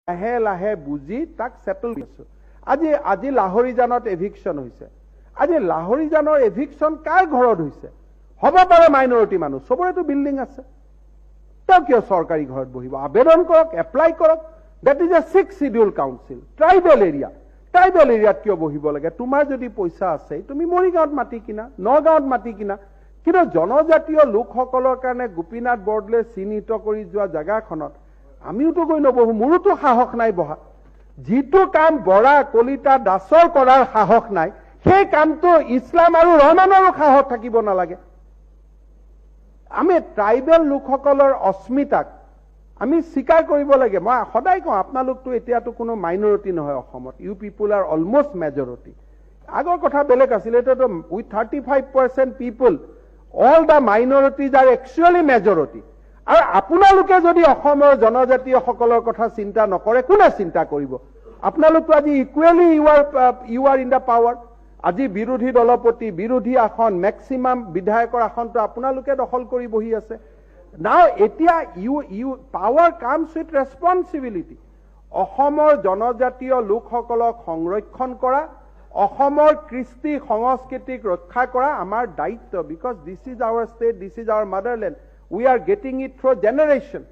লাহে লাহে বুজি তাক সেটল কৰিছো। আজি লাহৰীজানত এভিকশন হৈছে। আজি লাহৰীজানৰ এভিকশন কাৰ ঘৰত হৈছে? হ'ব পাৰে মাইনৰিটি মানুহ, সবৰেতো বিল্ডিং আছে। তেওঁ কিয় চৰকাৰী ঘৰত বহিব? আবেদন কৰক, এপ্লাই কৰক। That is a 6th schedule council, tribal area. Tribal এৰিয়াত কিয় বহিব লাগে? তোমাৰ যদি পইচা আছে তুমি মৰিগাঁৱত মাটি কিনা, নগাঁৱত মাটি কিনা। কিন্তু জনজাতীয় লোকসকলৰ কাৰণে গোপীনাথ বৰদলৈ চিহ্নিত কৰি যোৱা জাগাখনত আমিওতো গৈ নবহো, মোৰোতো সাহস নাই বহা। যিটো কাম বৰা কলিতা দাসৰ কৰাৰ সাহস নাই, সেই কামটো ইছলাম আৰু ৰহমানৰো সাহস থাকিব নালাগে। আমি ট্ৰাইবেল লোকসকলৰ অস্মিতাক আমি স্বীকাৰ কৰিব লাগে। মই সদায় কওঁ, আপোনালোকতো এতিয়াতো কোনো মাইনৰিটি নহয় অসমত, you people are almost majority. আগৰ কথা বেলেগ আছিল, এতিয়াতো with 35% people all the minorities are actually majority. আৰু আপোনালোকে যদি অসমৰ জনজাতীয়সকলৰ কথা চিন্তা নকৰে, কোনে চিন্তা কৰিব? আপোনালোকতো আজি equally you are in the power. আজি বিৰোধী দলপতি, বিৰোধী আসন, মেক্সিমাম বিধায়কৰ আসনটো আপোনালোকে দখল কৰি বহি আছে। নাও এতিয়া পাৱাৰ কামছ উইথ ৰেছপনচিবিলিটি। অসমৰ জনজাতীয় লোকসকলক সংৰক্ষণ কৰা, অসমৰ কৃষ্টি সংস্কৃতিক ৰক্ষা কৰা আমাৰ দায়িত্ব। Because this is our state, this is our motherland. We are getting it through generation.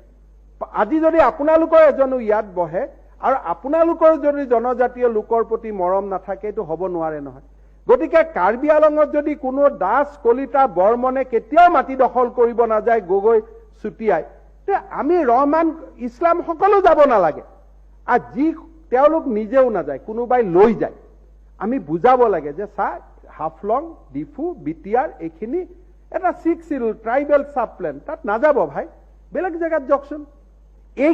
আজি যদি আপোনালোকৰ এজনো ইয়াত বহে আৰু আপোনালোকৰ যদি জনজাতীয় লোকৰ প্ৰতি মৰম নাথাকে, এইটো হ'ব নোৱাৰে নহয়। গতিকে কাৰ্বি আলঙত যদি কোনো দাস কলিতা বৰ্মনে কেতিয়াও মাটি দখল কৰিব নাযায়, গগৈ চুটিয়াই, আমি ৰহমান ইছলাম সকলো যাব নালাগে। আৰু যি তেওঁলোক নিজেও নাযায়, কোনোবাই লৈ যায়, আমি বুজাব লাগে যে চাহ হাফলং, ডিফু, বিটিয়াৰ এইখিনি এটা 6 শিডিউল ট্ৰাইবেল সাব প্লেন, তাত নাযাব ভাই, বেলেগ জেগাত যাওকচোন। এই